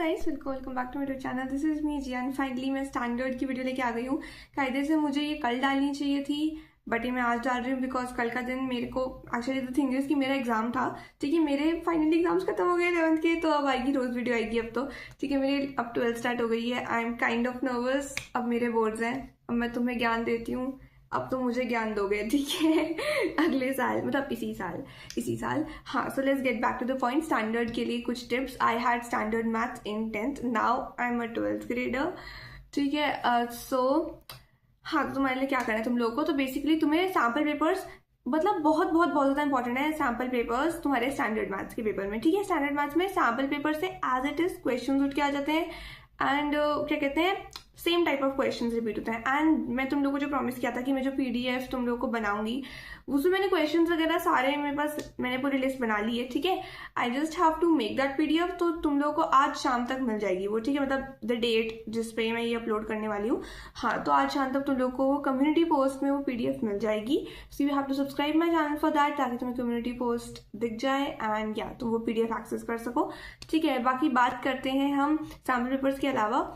Guys welcome back to my channel. This is me Jiyan. Finally मैं standard की video लेके आ गई हूँ। कायदे से मुझे ये कल डालनी चाहिए थी, बट ये मैं आज डाल रही हूँ बिकॉज कल का दिन मेरे को एक्चुअली द थिंग इज कि मेरा एग्जाम था। ठीक है, मेरे फाइनली एग्जाम्स खत्म हो गए 11th के, तो अब आएगी रोज वीडियो आएगी अब तो। ठीक है, मेरी अब 12th स्टार्ट हो गई है। I am kind of nervous. अब मेरे बोर्ड्स हैं, अब मैं तुम्हें ज्ञान देती हूँ, अब तो मुझे ज्ञान दोगे। ठीक है अगले साल, मतलब इसी साल। हाँ, so let's get back to the point. Standard के लिए कुछ tips. I had standard maths in 10th, now I am a 12th grader. ठीक है, हाँ, तो तुम्हारे लिए क्या करना है तुम लोगों को, तो बेसिकली तुम्हें सैम्पल पेपर्स, मतलब बहुत ज़्यादा इंपॉर्टेंट है सैम्पल पेपर्स तुम्हारे स्टैंडर्ड मैथ्स के पेपर में। ठीक है, स्टैंडर्ड मैथ्स में सैम्पल पेपर से एज इट इज क्वेश्चन उठ के आ जाते हैं एंड क्या कहते हैं, same type of questions repeat होते हैं। एंड मैं तुम लोगों को जो प्रॉमिस किया था कि मैं जो पीडीएफ तुम लोगों को बनाऊंगी, उसमें मैंने क्वेश्चंस वगैरह सारे मेरे पास, मैंने पूरी लिस्ट बना ली है। ठीक है, I just have to make that PDF, तो तुम लोगों को आज शाम तक मिल जाएगी वो। ठीक है, मतलब द डेट जिस पे मैं ये अपलोड करने वाली हूँ। हाँ, तो आज शाम तक तुम लोगों को कम्युनिटी पोस्ट में वो पीडीएफ मिल जाएगी। So you have to subscribe my channel for that, ताकि तुम्हें कम्युनिटी पोस्ट दिख जाए एंड या तुम वो पीडीएफ एक्सेस कर सको। ठीक है, बाकी बात करते हैं हम सैम्पल पेपर्स के अलावा।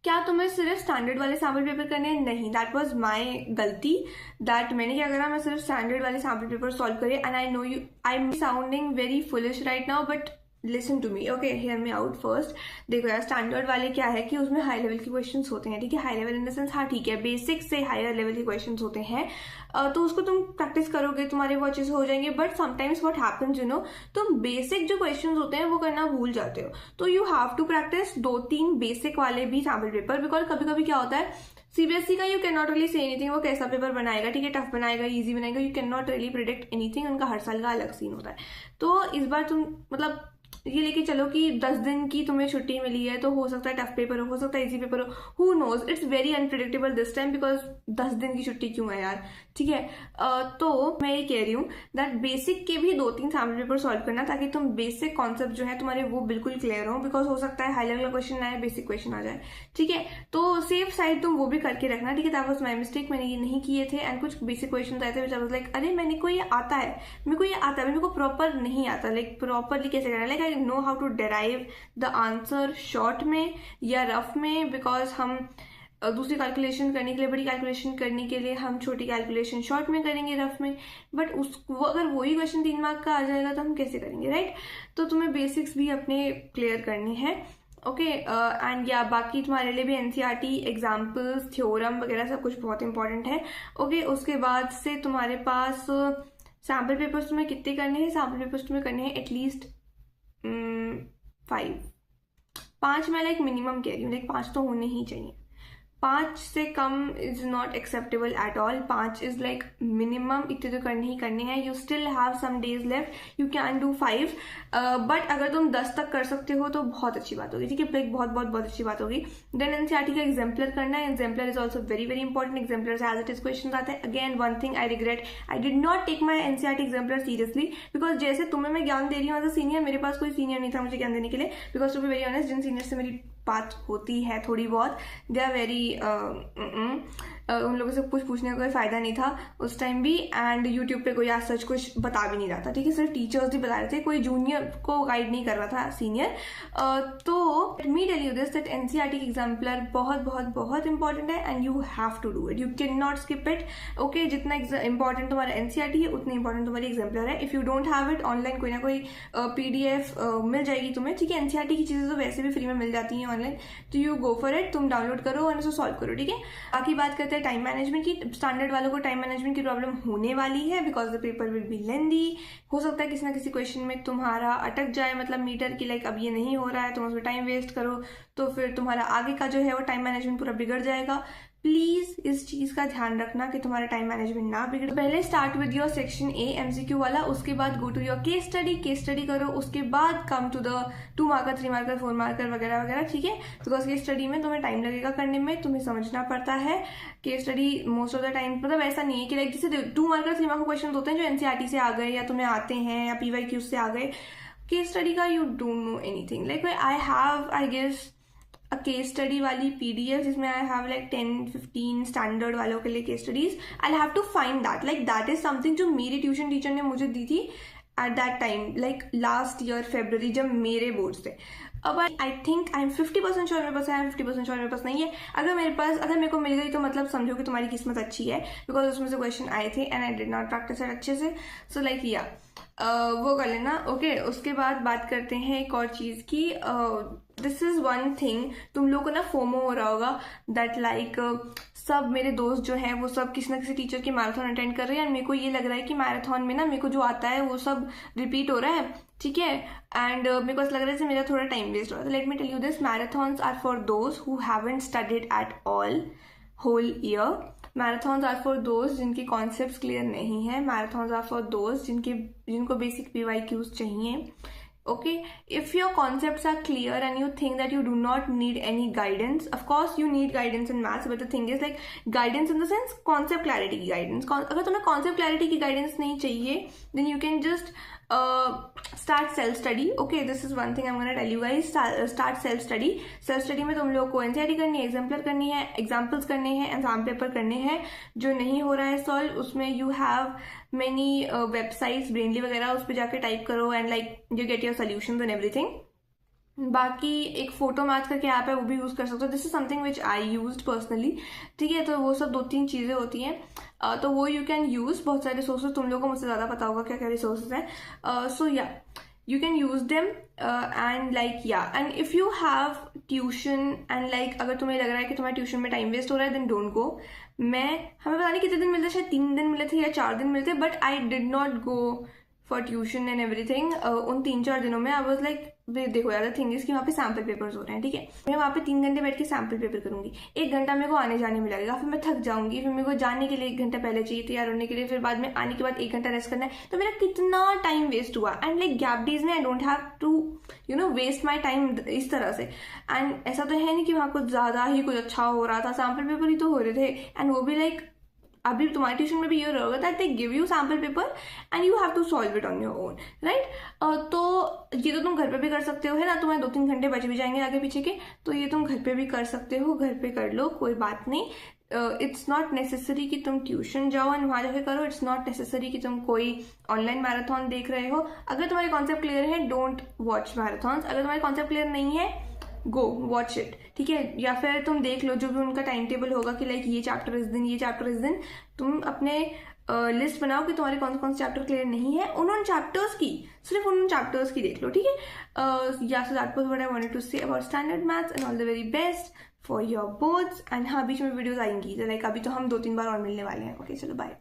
क्या तुम्हें सिर्फ स्टैंडर्ड वाले सैम्पल पेपर करने हैं? नहीं, दैट वाज माय गलती। दैट मैंने क्या करा, मैं सिर्फ स्टैंडर्ड वाले सैम्पल पेपर सॉल्व करे। And I know you, I am sounding very foolish right now, but listen to me, okay, hear me out first. देखो यार, स्टैंडर्ड वाले क्या है कि उसमें हाई लेवल के क्वेश्चंस होते हैं। ठीक है, high level in the sense, हाँ ठीक है, बेसिक से हायर लेवल के क्वेश्चंस होते हैं। तो उसको तुम प्रैक्टिस करोगे, तुम्हारे वो अच्छे से हो जाएंगे। But sometimes what happens, you know, तुम बेसिक जो क्वेश्चंस होते हैं वो करना भूल जाते हो। तो you have to practise 2-3 basic वाले भी सैम्पल पेपर, बिकॉज कभी कभी क्या होता है, सीबीएसई का you can not really say anything, वो कैसा पेपर बनाएगा, ठीक है, टफ बनाएगा, इजी बनाएगा, you can not really predict anything. उनका हर साल का अलग सीन होता है। तो इस बार तुम मतलब ये लेके चलो कि 10 दिन की तुम्हें छुट्टी मिली है, तो हो सकता है टफ पेपर हो सकता है इजी पेपर हो, who knows. It's very unpredictable this time, because 10 दिन की छुट्टी क्यों है यार। ठीक है, तो मैं ये कह रही हूँ दैट बेसिक के भी 2-3 सैम्पल पेपर सॉल्व करना, ताकि तुम बेसिक कॉन्सेप्ट जो है तुम्हारे वो बिल्कुल क्लियर हो। बिकॉज हो सकता है हाई लेवल का क्वेश्चन आए, बेसिक क्वेश्चन आ जाए। ठीक है, तो सेफ साइड तुम वो भी करके रखना। ठीक है, दैट वाज माय मिस्टेक, मैंने ये नहीं किए थे। एंड कुछ बेसिक क्वेश्चन आए थे विच आई वाज लाइक, अरे मेरे को ये आता है, मेरे को प्रॉपर नहीं आता, लाइक प्रॉपरली कैसे करना, like I know how to derive the answer short में या रफ में। बिकॉज हम दूसरी कैलकुलेशन करने के लिए, बड़ी कैलकुलेशन करने के लिए हम छोटी कैलकुलेशन शॉर्ट में करेंगे, रफ में। बट अगर वही क्वेश्चन 3 मार्क का आ जाएगा तो हम कैसे करेंगे, राइट। तो तुम्हें बेसिक्स भी अपने क्लियर करने हैं। ओके, एंड या बाकी तुम्हारे लिए भी एनसीईआरटी एग्जाम्पल्स, थ्योरम वगैरह सब कुछ बहुत इंपॉर्टेंट है। ओके, उसके बाद से तुम्हारे पास सैम्पल पेपर्स तुम्हें कितने करने हैं? सैम्पल पेपर्स तुम्हें करने हैं एटलीस्ट 5 मैं लाइक मिनिमम कह रही हूँ, लाइक 5 तो होने ही चाहिए। 5 से कम is not acceptable at all. 5 is like minimum, इतने तो करने ही करने हैं। You still have some days left, you can do 5, but अगर तुम 10 तक कर सकते हो तो बहुत अच्छी बात होगी। ठीक है, लाइक बहुत अच्छी बात होगी। देन एनसीईआरटी का एग्जाम्पलर करना है। Exemplar is also very important. Exemplar as it is question आते हैं। Again one thing I regret, I did not take my NCERT exemplar seriously, because जैसे तुम्हें मैं ज्ञान दे रही हूँ एज अ सीनियर, मेरे पास कोई सीनियर नहीं था मुझे ज्ञान देने के लिए। Because to be very honest, जिन सीनियर से मेरी बात होती है थोड़ी बहुत, दे आर वेरी उन लोगों से कुछ पूछने का कोई फायदा नहीं था उस टाइम भी। एंड यूट्यूब पे कोई आज सच कुछ बता भी नहीं रहा था। ठीक है, सिर्फ टीचर्स ही बता रहे थे, कोई जूनियर को गाइड नहीं कर रहा था सीनियर। तो let me tell you this that NCERT की एग्जाम्पलर बहुत इंपॉर्टेंट है and you have to do it, you can not skip it. Okay, जितना इंपॉर्टेंट तुम्हारा एनसीईआरटी है उतनी इंपॉर्टेंट तुम्हारी एग्जाम्पलर है। If you don't have it, online कोई ना कोई पीडीएफ मिल जाएगी तुम्हें। ठीक है, एनसीईआरटी की चीजें तो वैसे भी फ्री में मिल जाती हैं ऑनलाइन, तो यू गो फॉर इट, तुम डाउनलोड करो और उसको सॉल्व करो। ठीक है, बाकी बात करते हैं टाइम मैनेजमेंट की। स्टैंडर्ड वालों को टाइम मैनेजमेंट की प्रॉब्लम होने वाली है, because the paper will be lengthy. हो सकता है किसी ना किसी क्वेश्चन में तुम्हारा अटक जाए, मतलब मीटर की, लाइक अब ये नहीं हो रहा है, तुम उसमें टाइम वेस्ट करो तो फिर तुम्हारा आगे का जो है वो टाइम मैनेजमेंट पूरा बिगड़ जाएगा। प्लीज इस चीज का ध्यान रखना कि तुम्हारा टाइम मैनेजमेंट ना बिगड़े। पहले start with your section A MCQ वाला, उसके बाद go to your case study करो, उसके बाद come to the 2 marker 3 marker 4 marker वगैरह वगैरह। ठीक है, बिकॉज केस स्टडी में तुम्हें टाइम लगेगा करने में, तुम्हें समझना पड़ता है। Case study most of the time, मतलब ऐसा नहीं है कि लाइक जैसे 2 मार्कर 3 मार्कर क्वेश्चन होते हैं जो एनसीईआरटी से आ गए या तुम्हें आते हैं या पीवाईक्यू से आ गए। केस स्टडी का you don't know anything. Like I have, I guess, a case study वाली पीडीएफ जिसमें आई हैव लाइक 10-15 स्टैंडर्ड वालों के लिए case studies. I have to find that, like that is something जो मेरी ट्यूशन टीचर ने मुझे दी थी at that time, like last year February, जब मेरे बोर्ड्स थे। अब I think I am 50% sure मेरे पास है, 50% श्योर मेरे पास नहीं है। अगर मेरे को मिल गई तो मतलब समझो कि तुम्हारी किस्मत अच्छी है, बिकॉज उसमें से क्वेश्चन आए थे and I did not practice it अच्छे से। सो लाइक या वो कर लेना, ओके। उसके बाद बात करते हैं एक और चीज़ की। दिस इज वन थिंग, तुम लोग को ना फोमो हो रहा होगा दैट लाइक सब मेरे दोस्त जो हैं वो सब किसी ना किसी टीचर की मैराथन अटेंड कर रहे हैं, एंड मेरे को ये लग रहा है कि मैराथन में ना मेरे को जो आता है वो सब रिपीट हो रहा है, ठीक है। एंड मेरे को ऐसा लग रहा है कि मेरा थोड़ा टाइम वेस्ट हो रहा है। Let me tell you this, marathons are for those who haven't studied at all whole year. Marathons are for those जिनके कॉन्सेप्ट्स क्लियर नहीं है। मैराथन्स आर फॉर दोज जिनको बेसिक PYQs चाहिए, okay। If your concepts are clear and you think that you do not need any guidance, of course you need guidance in maths, but the thing is like guidance in the sense concept clarity की guidance। अगर तुम्हें concept clarity की guidance नहीं चाहिए then you can just start self study, okay। This is one thing I'm gonna tell you guys, start self study। self study में तुम लोग को NCERT करनी है, एग्जाम्पलर करनी है, एग्जाम्पल्स करने हैं, एग्जाम पेपर करने हैं। जो नहीं हो रहा है सॉल्व उसमें you have many websites, Brainly वगैरह, उस पर जाके टाइप करो and like you get your solutions and everything. बाकी एक फोटो मैथ करके ऐप है, वो भी यूज कर सकते हो। This is something which I used personally, ठीक है। तो वो सब 2-3 चीजें होती हैं, तो वो यू कैन यूज। बहुत सारे रिसोर्सेज, तुम लोगों को मुझसे ज्यादा पता होगा क्या क्या रिसोर्सेज हैं। सो या you can use them and like yeah, and if you have tuition and like अगर तुम्हें लग रहा है कि तुम्हारे ट्यूशन में टाइम वेस्ट हो रहा है then don't go। हमें पता नहीं कितने दिन मिलते, शायद 3 दिन मिले थे या 4 दिन मिलते, but I did not go for tuition and everything. उन 3-4 दिनों में आई वाज लाइक देखो यार, थिंग इज कि वहाँ पे सैम्पल पेपर्स हो रहे हैं, ठीक है। मैं वहाँ पे 3 घंटे बैठ के सैम्पल पेपर करूंगी, 1 घंटा मेरे को आने जाने में लगेगा, फिर मैं थक जाऊंगी, फिर मेरे को जाने के लिए 1 घंटा पहले चाहिए तैयार होने के लिए, फिर बाद में आने के बाद 1 घंटा रेस्ट करना है, तो मेरा कितना टाइम वेस्ट हुआ। एंड लाइक गैप डेज में I don't have to waste my time इस तरह से। एंड ऐसा तो है नहीं कि वहाँ कुछ ज्यादा ही कुछ अच्छा हो रहा था, सैम्पल पेपर ही तो हो रहे थे, एंड वो भी लाइक अभी तुम्हारे ट्यूशन में भी ये होगा that they give you sample paper and you have to solve it on your own, right. तो ये तो तुम घर पे भी कर सकते हो, है ना। तुम्हें 2-3 घंटे बच भी जाएंगे आगे पीछे के, तो ये तुम घर पे भी कर सकते हो, घर पे कर लो, कोई बात नहीं। इट्स नॉट नेसेसरी कि तुम ट्यूशन जाओ एंड वहां जाके करो। इट्स नॉट नेसेसरी कि तुम कोई ऑनलाइन मैराथन देख रहे हो। अगर तुम्हारे कॉन्सेप्ट क्लियर है डोंट वॉच मैराथन्स, अगर तुम्हारे कॉन्सेप्ट क्लियर नहीं है गो वॉच इट, ठीक है। या फिर तुम देख लो जो भी उनका टाइम टेबल होगा कि लाइक ये चैप्टर इस दिन, ये चैप्टर इस दिन, तुम अपने लिस्ट बनाओ कि तुम्हारे कौन कौन से चैप्टर क्लियर नहीं है, उन चैप्टर्स की, सिर्फ उन चैप्टर्स की देख लो, ठीक है। या so that was what I wanted to say about standard maths and all the very best for your boards. And हाँ, बीच में वीडियोस आएंगी, तो लाइक अभी तो हम 2-3 बार और मिलने वाले हैं। ओके, चलो बाय।